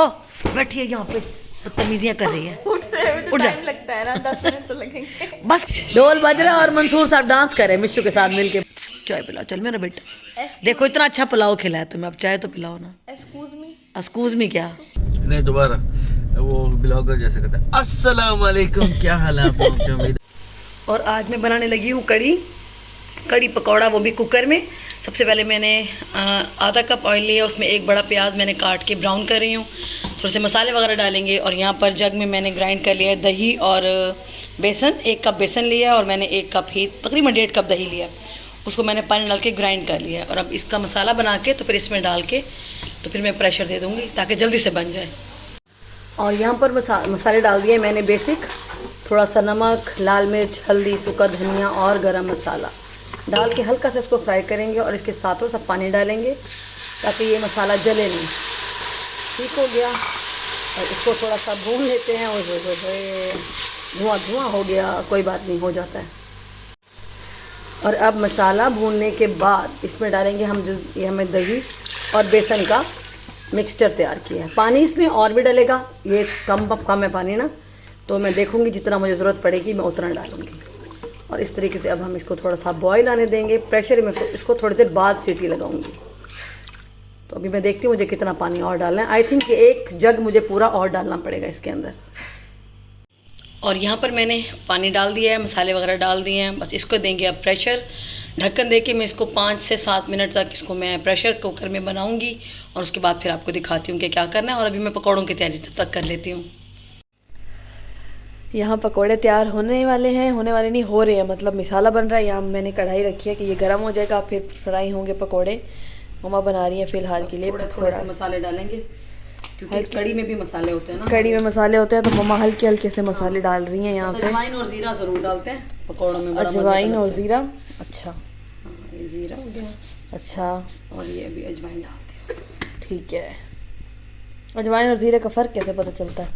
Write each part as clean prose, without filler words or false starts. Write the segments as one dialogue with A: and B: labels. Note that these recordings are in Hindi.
A: आओ बैठिए यहाँ पे, बदतमीजियाँ कर रही है। उठ जा,
B: लगता है ना 10 मिनट तो लगेंगे।
A: बस ढोल बज रहा है और मंसूर साहब डांस करे मिशू के साथ मिलके। चाय पिलाओ चल मेरा बेटा, देखो इतना अच्छा पुलाव खिलाया तुम्हें, अब चाय तो पिलाओ ना। एक्सक्यूज मी क्या?
C: नहीं दोबारा वो ब्लॉगर जैसे कहता है अस्सलाम वालेकुम, क्या हाल है आप लोगों की? उम्मीद।
A: और आज मैं बनाने लगी हूँ कड़ी पकौड़ा, वो भी कुकर में। सबसे पहले मैंने आधा कप ऑयल लिया, उसमें एक बड़ा प्याज मैंने काट के ब्राउन कर रही हूँ। थोड़े से मसाले वगैरह डालेंगे। और यहाँ पर जग में मैंने ग्राइंड कर लिया है दही और बेसन। 1 कप बेसन लिया है और मैंने 1 कप ही तकरीबन 1.5 कप दही लिया, उसको मैंने पानी डाल के ग्राइंड कर लिया है। और अब इसका मसाला बना के तो फिर इसमें डाल के तो फिर मैं प्रेशर दे दूँगी ताकि जल्दी से बन जाए। और यहाँ पर मसाले डाल दिए मैंने बेसिक, थोड़ा सा नमक, लाल मिर्च, हल्दी, सूखा धनिया और गरम मसाला डाल के हल्का सा इसको फ्राई करेंगे। और इसके साथ थोड़ा सा पानी डालेंगे ताकि ये मसाला जले नहीं। ठीक हो गया। और इसको थोड़ा सा भून लेते हैं। धुआं धुआं हो गया, कोई बात नहीं, हो जाता है। और अब मसाला भूनने के बाद इसमें डालेंगे हम जो ये हमें दही और बेसन का मिक्सचर तैयार किया है। पानी इसमें और भी डलेगा, ये कम है पानी ना, तो मैं देखूंगी जितना मुझे ज़रूरत पड़ेगी मैं उतना डालूंगी। और इस तरीके से अब हम इसको थोड़ा सा बॉईल आने देंगे प्रेशर में। इसको थोड़ी देर बाद सीटी लगाऊंगी। तो अभी मैं देखती हूँ मुझे कितना पानी और डालना है। आई थिंक 1 जग मुझे पूरा और डालना पड़ेगा इसके अंदर। और यहाँ पर मैंने पानी डाल दिया है, मसाले वगैरह डाल दिए हैं। बस इसको देंगे अब प्रेशर, ढक्कन दे के मैं इसको 5 से 7 मिनट तक इसको मैं प्रेशर कुकर में बनाऊंगी। और उसके बाद फिर आपको दिखाती हूँ कि क्या करना है। और अभी मैं पकौड़ों की तैयारी तब तक कर लेती हूँ। यहाँ पकौड़े तैयार होने वाले नहीं, हो रहे हैं, मतलब मसाला बन रहा है। यहाँ मैंने कढ़ाई रखी है कि ये गर्म हो जाएगा, फिर फ्राई होंगे पकौड़े। मम्मा बना रही हैं फ़िलहाल के लिए। थोड़े से मसाले डालेंगे क्योंकि कड़ी में भी मसाले होते हैं ना, कड़ी में मसाले होते हैं, तो मम्मा हल्के हल्के से मसाले डाल रही हैं यहाँ पे। अजवाइन और ज़ीरा ज़रूर डालते हैं पकौड़ों में, अजवाइन और ज़ीरा। अच्छा ये ज़ीरा हो गया, अच्छा, और ये भी अजवाइन डालते हैं। ठीक है, अजवाइन और ज़ीरे का फ़र्क कैसे पता चलता है?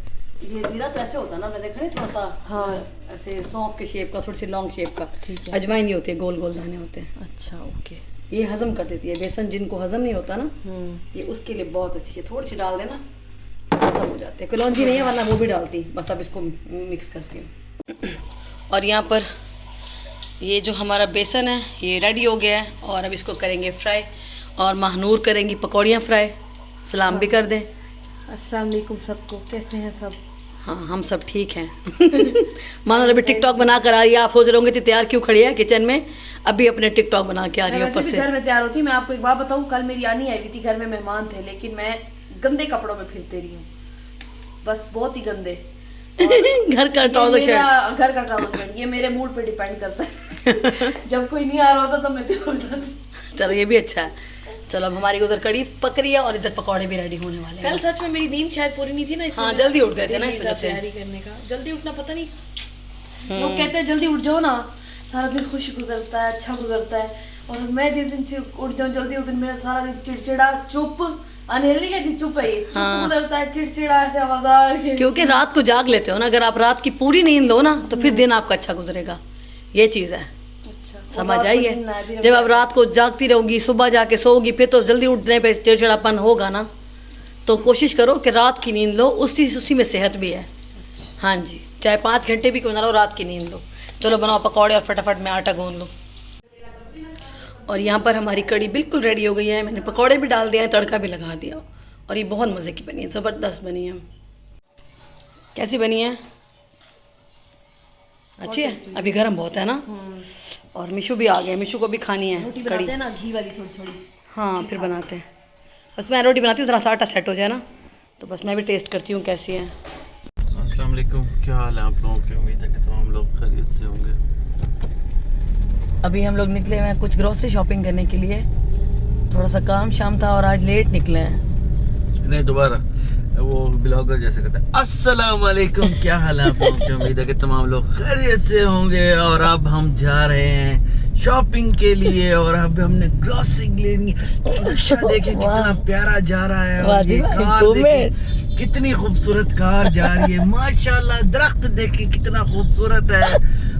A: ये ज़ीरा तो ऐसे होता है ना, मैंने देखा नहीं, थोड़ा सा हाँ ऐसे सौंफ के शेप का, थोड़ी सी लॉन्ग शेप का। ठीक है, अजवाइन ये होती है, गोल गोल दाने होते हैं। अच्छा ओके, ये हजम कर देती है बेसन, जिनको हजम नहीं होता ना, ये उसके लिए बहुत अच्छी है। थोड़ी सी डाल देना हजम हो जाते हैं। कलौंजी नहीं है वरना वो भी डालती, बस अब इसको मिक्स करती हूँ। और यहाँ पर ये जो हमारा बेसन है ये रेडी हो गया है। और अब इसको करेंगे फ्राई, और महानूर करेंगी पकौड़ियाँ फ्राई। सलाम भी कर दें।
B: अस्सलाम वालेकुम सबको, कैसे हैं सब?
A: हाँ हम सब ठीक हैं। मानो अभी टिकटॉक बना कर आ रही है। आप सोच रहे होंगे तैयार क्यों खड़ी है किचन में, अभी अपने टिकटॉक बना के आ रही है ऊपर से।
B: घर में तैयार होती। मैं आपको एक बात बताऊं, कल मेरी आनी आई हुई थी, घर में मेहमान थे, लेकिन मैं गंदे कपड़ों में फिरते रही हूँ, बस बहुत ही गंदे।
A: घर का
B: ट्राउजर, ये मेरे मूड पे डिपेंड करता है। जब कोई नहीं आ रहा होता तो मैं तैयार हो जाती।
A: चलो ये भी अच्छा है। चलो अब हमारी उधर कड़ी पक रही है और इधर पकौड़े भी रेडी होने वाले हैं।
B: कल सच में मेरी नींद शायद पूरी नहीं थी ना,
A: हाँ जल्दी उठ गए थे ना इस वजह से।
B: तैयारी करने का जल्दी उठना, पता नहीं लोग कहते हैं जल्दी उठ जाओ ना, सारा दिन खुश गुजरता है, अच्छा गुजरता है। और मैं जिस दिन उठ जाऊँ जल्दी, उस दिन मेरा सारा दिन चिड़चिड़ा, चुप, अनहेल नहीं कहती, चुप है, चुप गुजरता है, चिड़चिड़ा ऐसे आवाज़।
A: क्योंकि रात को जाग लेते हो ना, अगर आप रात की पूरी नींद लो ना तो फिर दिन आपका अच्छा गुजरेगा, ये चीज़ है। समझ आइए, जब आप रात को जागती रहोगी, सुबह जाके सोओगी, फिर तो जल्दी उठने पे चिड़चिड़ापन होगा ना। तो कोशिश करो कि रात की नींद लो, उसी में सेहत भी है। हाँ जी, चाहे 5 घंटे भी क्यों ना लो, रात की नींद लो। चलो बनाओ पकौड़े और फटाफट में आटा गूंद लो। और यहाँ पर हमारी कड़ी बिल्कुल रेडी हो गई है। मैंने पकौड़े भी डाल दिया है, तड़का भी लगा दिया, और ये बहुत मज़े की बनी है, ज़बरदस्त बनी है। कैसी बनी है? अच्छी है। अभी गर्म बहुत है ना। और मिशू भी आ गए, मिशू को भी खानी है
B: रोटी
A: कड़ी।
B: बनाते हैं ना घी वाली थोड़ी थोड़ी।
A: हाँ फिर बनाते हैं। बस मैं रोटी बनाती हूँ, ज़रा सा आटा सेट हो जाए ना, तो बस मैं भी टेस्ट करती हूँ कैसी है।
C: अस्सलाम वालेकुम, क्या हाल है आप लोगों की? उम्मीद है कि तमाम लोग खैरियत से होंगे।
A: अभी हम लोग निकले हुए हैं कुछ ग्रोसरी शॉपिंग करने के लिए, थोड़ा सा काम शाम था और आज लेट निकले हैं।
C: नहीं दोबारा वो ब्लॉगर जैसे कहता है अस्सलाम वालेकुम, क्या हाल है आप लोगों की? उम्मीद है कि तमाम लोग खैरियत से होंगे। और अब हम जा रहे हैं शॉपिंग के लिए, और अब हमने ग्रोसरी लेनी। नक्शा देखें कितना प्यारा जा रहा है, और ये कार देखें कितनी खूबसूरत कार जा रही है, माशाल्लाह। दरख्त देखें कितना खूबसूरत है,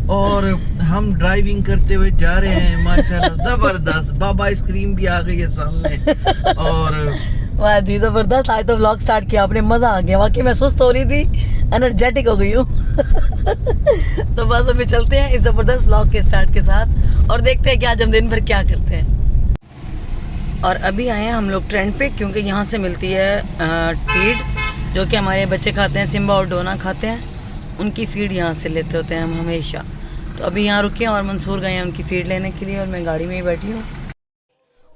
C: और हम ड्राइविंग करते हुए जा रहे हैं, माशाल्लाह ज़बरदस्त। बाबा आइसक्रीम भी आ गई है सामने, और
A: वाह जी जबरदस्त, आज तो व्लॉग स्टार्ट किया आपने, मजा आ गया वाकई। मैं सुस्त हो रही थी, एनर्जेटिक हो गई हूँ। तो बस अभी चलते हैं इस जबरदस्त व्लॉग के स्टार्ट के साथ और देखते हैं कि आज हम दिन भर क्या करते हैं। और अभी आए हैं हम लोग ट्रेंड पे, क्योंकि यहाँ से मिलती है फीड जो कि हमारे बच्चे खाते हैं, सिम्बा और डोना खाते हैं, उनकी फीड यहाँ से लेते होते हैं हम हमेशा। तो अभी यहाँ रुके हैं और मंसूर गए हैं उनकी फीड लेने के लिए और मैं गाड़ी में ही बैठी हूँ।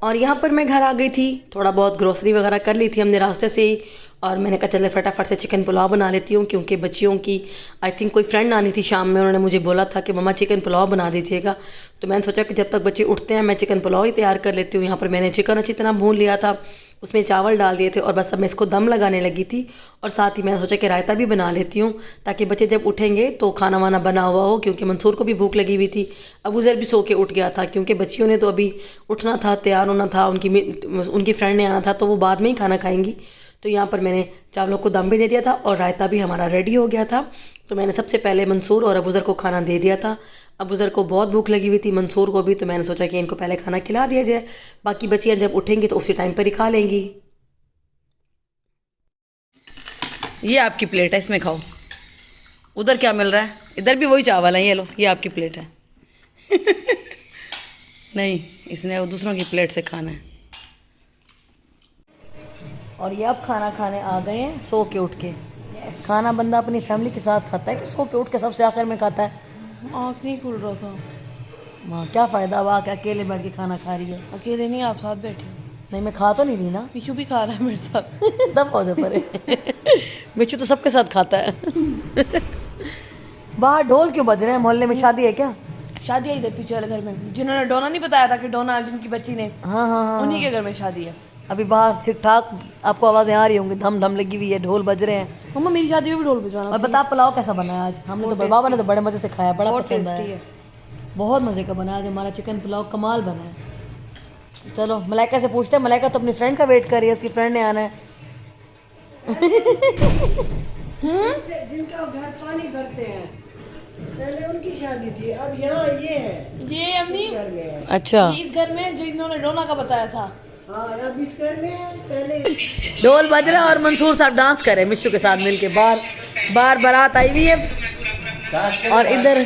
A: और यहाँ पर मैं घर आ गई थी, थोड़ा बहुत ग्रोसरी वगैरह कर ली थी हमने रास्ते से ही, और मैंने कहा चले फटाफट से चिकन पुलाव बना लेती हूँ, क्योंकि बच्चियों की आई थिंक कोई फ्रेंड आनी थी शाम में, उन्होंने मुझे बोला था कि मम्मा चिकन पुलाव बना दीजिएगा। तो मैंने सोचा कि जब तक बच्चे उठते हैं मैं चिकन पुलाव ही तैयार कर लेती हूँ। यहाँ पर मैंने चिकन अच्छी तरह भून लिया था, उसमें चावल डाल दिए थे और बस अब मैं इसको दम लगाने लगी थी। और साथ ही मैंने सोचा कि रायता भी बना लेती हूँ ताकि बच्चे जब उठेंगे तो खाना वाना बना हुआ हो, क्योंकि मंसूर को भी भूख लगी हुई थी। अबू ज़र भी सो के उठ गया था, क्योंकि बच्चियों ने तो अभी उठना था, तैयार होना था, उनकी फ्रेंड ने आना था, तो वो बाद में ही खाना खाएंगी। तो यहाँ पर मैंने चावलों को दम भी दे दिया था और रायता भी हमारा रेडी हो गया था। तो मैंने सबसे पहले मंसूर और अबू ज़र को खाना दे दिया था। अबू ज़र को बहुत भूख लगी हुई थी, मंसूर को भी, तो मैंने सोचा कि इनको पहले खाना खिला दिया जाए, बाकी बच्चियाँ जब उठेंगी तो उसी टाइम पर ही खा लेंगी। ये आपकी प्लेट है, इसमें खाओ। उधर क्या मिल रहा है? इधर भी वही चावल है, ये लो, ये आपकी प्लेट है। नहीं, इसने दूसरों की प्लेट से खाना है। और ये अब खाना खाने आ गए हैं सो के उठ के। खाना बंदा अपनी फैमिली के साथ खाता है कि सो के उठ के सबसे आखिर में खाता है?
B: आँख नहीं खुल रहा था।
A: वहाँ क्या फ़ायदा, वहाँ के अकेले बैठ के खाना खा रही है।
B: अकेले नहीं, आप साथ बैठे हो।
A: नहीं, मैं खा तो नहीं रही ना।
B: मिशू भी खा रहा है मेरे साथ।
A: तब हो जाए परे। मिशू तो सबके साथ खाता है। बाहर ढोल क्यों बज रहे हैं? मोहल्ले में शादी है क्या?
B: शादी है इधर पीछे वाले घर में, जिन्होंने डोना नहीं बताया था कि डोना जिनकी बच्ची ने,
A: हाँ हाँ हाँ,
B: उन्हीं के घर में शादी है।
A: अभी बाहर ठीक ठाक आपको आवाज़ें आ रही होंगी, धम धम लगी हुई है, ढोल बज रहे हैं।
B: मम्मा मेरी शादी में भी ढोल बजवाना।
A: और बता पुलाव कैसा बना है आज? हमने तो बाबा ने तो बड़े मज़े से खाया, बड़ा पसंद आया, बहुत मज़े का बना आज हमारा चिकन पुलाव, कमाल बना है। चलो मलाइका से पूछते हैं, मलाइका तो अपनी फ्रेंड का वेट कर रही है, उसकी फ्रेंड ने आना है।
D: जिनका घर पानी भरते हैं, पहले उनकी शादी थी, अब यहाँ ये है,
B: ये अम्मी
D: घर में है।
A: अच्छा,
B: इस घर में जिन्होंने डोना का बताया था।
D: हाँ, अब इस घर में है, पहले
A: ढोल बज रहा है और मंसूर साहब डांस कर रहे हैं मिशू के साथ मिलके। बार बारात आई हुई है और इधर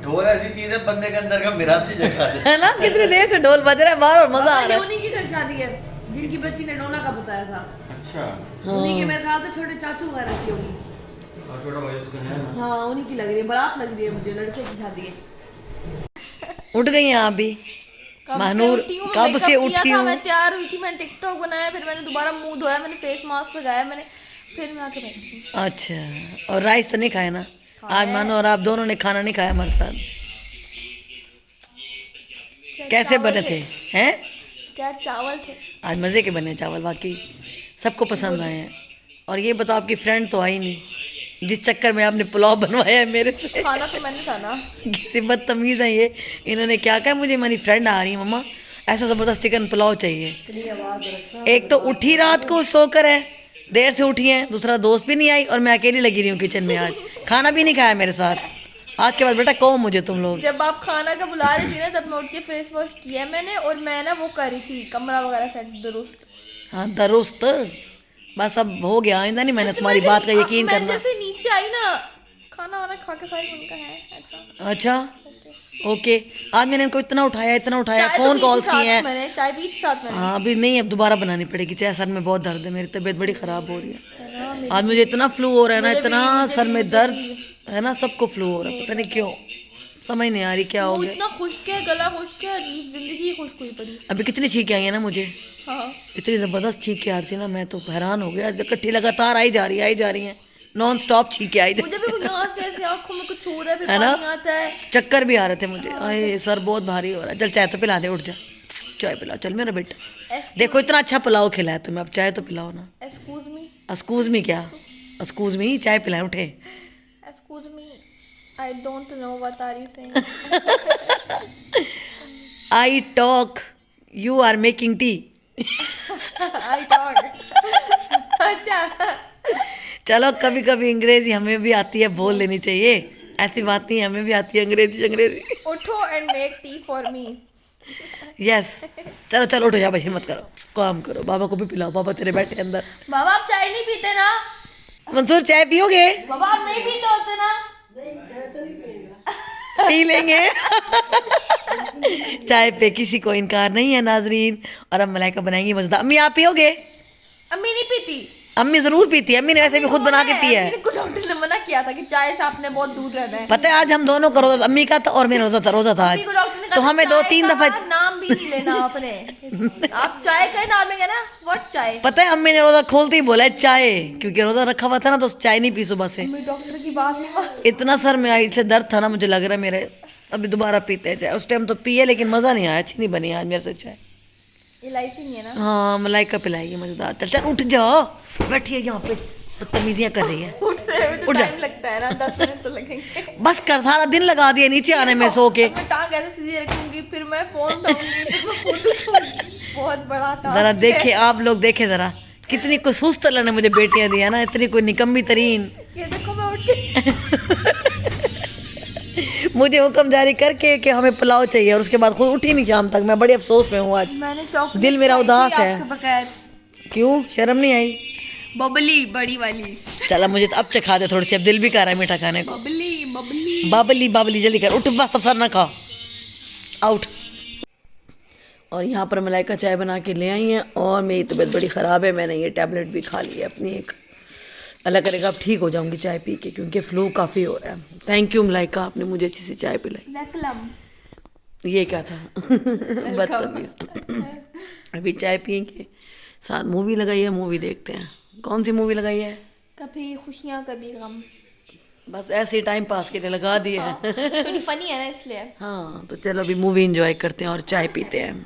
C: ढोल ऐसी चीज है बंदे के अंदर का मिरासी जगा दे,
A: है ना, कितनी देर से ढोल बज रहा है बाहर और मजा आ रहा है।
B: उन्हीं की तो शादी है जिनकी बच्ची ने डोना का बताया था।
C: अच्छा,
B: उन्हीं के मेरे ख्याल से छोटे चाचू वगैरह की होगी।
C: और छोटा भाई उसका है।
B: हाँ, उन्हीं की लग रही है, बारात लग रही है मुझे, लड़के की शादी है।
A: उठ गई हैं आप भी? महानूर कब से उठी हूँ?
B: मैं तैयार हुई थी, मैंने टिकटॉक बनाया, फिर मैंने दोबारा मुंह धोया, मैंने फेस मास्क लगाया, मैंने फिर मैं आके बैठी।
A: अच्छा, और राइस तो नहीं खाया ना आज? मानो और आप दोनों ने खाना नहीं खाया हमारे साथ। कैसे बने थे? हैं?
B: क्या चावल थे
A: आज मज़े के बने चावल, वाकई सबको पसंद आए हैं। और ये बताओ, आपकी फ्रेंड तो आई नहीं, जिस चक्कर में आपने पुलाव बनवाया है मेरे से।
B: खाना तो मैंने था ना।
A: किसी बदतमीज़ है ये, इन्होंने क्या कहा, मुझे मेरी फ्रेंड आ रही है मम्मा, ऐसा ज़बरदस्त चिकन पुलाव चाहिए। एक तो उठी रात को सोकर है, देर से उठी है, दूसरा दोस्त भी नहीं आई और मैं अकेली लगी रही हूँ किचन में, आज खाना भी नहीं खाया मेरे साथ। आज के बाद बेटा कहो मुझे तुम लोग।
B: जब आप खाना का बुला रही थी ना, तब मैं उठ के फेस वॉश किया मैंने, और मैं ना वो करी थी कमरा वगैरह सेट दुरुस्त।
A: हाँ दुरुस्त, बस अब हो गया, आइंदा नहीं मैंने तुम्हारी बात का यकीन
B: मैं
A: करना।
B: जैसे नीचे आई ना, खाना वाना खा के फाइल उनका है।
A: अच्छा ओके, आज मैंने इनको इतना उठाया
B: चाय तो
A: फ़ोन
B: पी
A: कॉल्स
B: थी
A: किए हैं।
B: मैंने चाय पी थी साथ में।
A: हाँ अभी नहीं, अब दोबारा बनानी पड़ेगी चाय, सर में बहुत दर्द है, मेरी तबीयत बड़ी ख़राब हो रही है। आज मुझे इतना फ्लू हो रहा है ना, इतना सर में दर्द है ना, सबको फ्लू हो रहा है, पता नहीं क्यों, समझ नहीं आ रही क्या हो गया।
B: इतना खुश्क है, गला खुश्क है, अजीब जिंदगी खुश्क हुई पड़ी।
A: अभी कितनी छींकें आई है ना मुझे,
B: हाँ,
A: इतनी ज़बरदस्त छींकें आ रही थी ना, मैं तो हैरान हो गया। आज इकट्ठी लगातार आई जा रही हैं, नॉन स्टॉप छींकें आई
B: मुझे भी वो यहाँ से ऐसे आँखों में कुछ हो रहा है, फिर
A: है ना?
B: पानी आता है।
A: चक्कर भी आ रहे थे मुझे, अरे सर बहुत भारी हो रहा है। चल चाय तो पिला दे, उठ जा, चाय पिला, चल मेरा बेटा। देखो इतना अच्छा पुलाव खिलाया तुम्हें, अब चाय तो पिलाओ ना।
B: एक्सक्यूज मी,
A: एक्सक्यूज मी क्या? एक्सक्यूज मी, चाय पिलाए, उठे।
B: Excuse me, I don't know what are you saying.
A: I talk, you are making tea.
B: I talk. अच्छा,
A: चलो कभी कभी अंग्रेजी हमें भी आती है, बोल लेनी चाहिए, ऐसी बात नहीं, हमें भी आती है अंग्रेजी।
B: उठो and make tea for me.
A: Yes चलो चलो उठो, जा भाई हिम्मत करो, काम करो, बाबा को भी पिलाओ, बाबा तेरे बैठे अंदर।
B: बाबा आप चाय नहीं पीते ना?
A: मंसूर चाय पियोगे?
B: बाबा आप नहीं पीते होते ना?
A: पी लेंगे। चाय पे किसी को इनकार नहीं है नाजरीन। और अब मलाइका बनाएंगी मजेदार। अम्मी आप पियोगे?
B: अम्मी नहीं पीती।
A: अम्मी जरूर पीती है, अम्मी ने वैसे भी खुद बना के पी है।
B: मेरे को डॉक्टर ने मना किया था कि चाय से आपने बहुत दूर रहना है।
A: पता है आज हम दोनों का रोजा, अम्मी का था और मेरा रोजा था आज।
B: अम्मी को डॉक्टर ने कहा
A: तो
B: था,
A: हमें
B: चाय
A: 2-3
B: का
A: दफा
B: नाम भी नहीं लेना आपने। आप चाय का ही नाम लेंगे ना, व्हाट चाय?
A: पता है अम्मी ने रोजा खोलते ही बोला है चाय, क्योंकि रोजा रखा हुआ था ना तो चाय नहीं पी सुबह से।
B: अम्मी डॉक्टर की बात नहीं मान।
A: इतना सर में आई इसलिए दर्द था ना, मुझे लग रहा है मेरे अभी दोबारा पीते हैं चाय। उस टाइम तो पिए लेकिन मजा नहीं आया, अच्छी नहीं बनी आज मेरे से चाय।
B: इलायची नहीं है ना?
A: हाँ मलाइका पिलाएगी मजेदार। चल चल उठ जाओ, बैठिए यहाँ पे बदतमीजियाँ कर रही है।
B: उठ रहे हो तो
A: उठ जा।
B: टाइम लगता है ना, 10 मिनट तो लगेंगे।
A: बस कर, सारा दिन लगा दिया नीचे आने में सो के।
B: मैं टांग ऐसे सीधी रखूंगी, फिर मैं फोन उठाऊंगी, फिर मैं खुद उठूंगी। बहुत बड़ा टास्क
A: जरा
B: है।
A: देखे आप लोग, देखे जरा कितनी कोई सुस्त अल्लाह ने मुझे बेटियां दी है ना, इतनी कोई निकम्मी तरीन।
B: ये देखो मैं उठ के
A: मुझे हुक्म जारी करके कि हमें पुलाव चाहिए और उसके बाद खुद उठी नहीं शाम तक। मैं बड़ी अफसोस में हूँ आज,
B: मैंने चॉकलेट
A: दिल मेरा
B: खाई थी
A: उदास है।
B: आपके बगैर।
A: क्यों शर्म नहीं आई?
B: बबली बड़ी वाली।
A: चला मुझे तो अब चखा दे थोड़ी सी, अब दिल भी कर रहा है मीठा खाने को।
B: बबली बबली
A: बाबली बाबली जल्दी कर, उठ बस, अब सर ना खा, आउट। और यहाँ पर मलाइका चाय बना के ले आई हैं और मेरी तबीयत बड़ी ख़राब है, मैंने ये टैबलेट भी खा ली है अपनी एक। अल्लाह करेगा अब ठीक हो जाऊंगी चाय पी के, क्योंकि फ्लू काफ़ी हो रहा है। थैंक यू मलाइका, आपने मुझे अच्छी सी चाय पिलाई।
B: नकलम।
A: ये क्या था? बदतमीज। अभी चाय पियेंगे, साथ मूवी लगाई है, मूवी देखते हैं। कौन सी मूवी लगाई है?
B: कभी खुशियाँ कभी गम।
A: बस ऐसे ही टाइम पास के लिए लगा दिए है।
B: थोड़ी फनी है ना इसलिए।
A: हाँ तो चलो अभी मूवी एंजॉय करते हैं और चाय पीते हैं।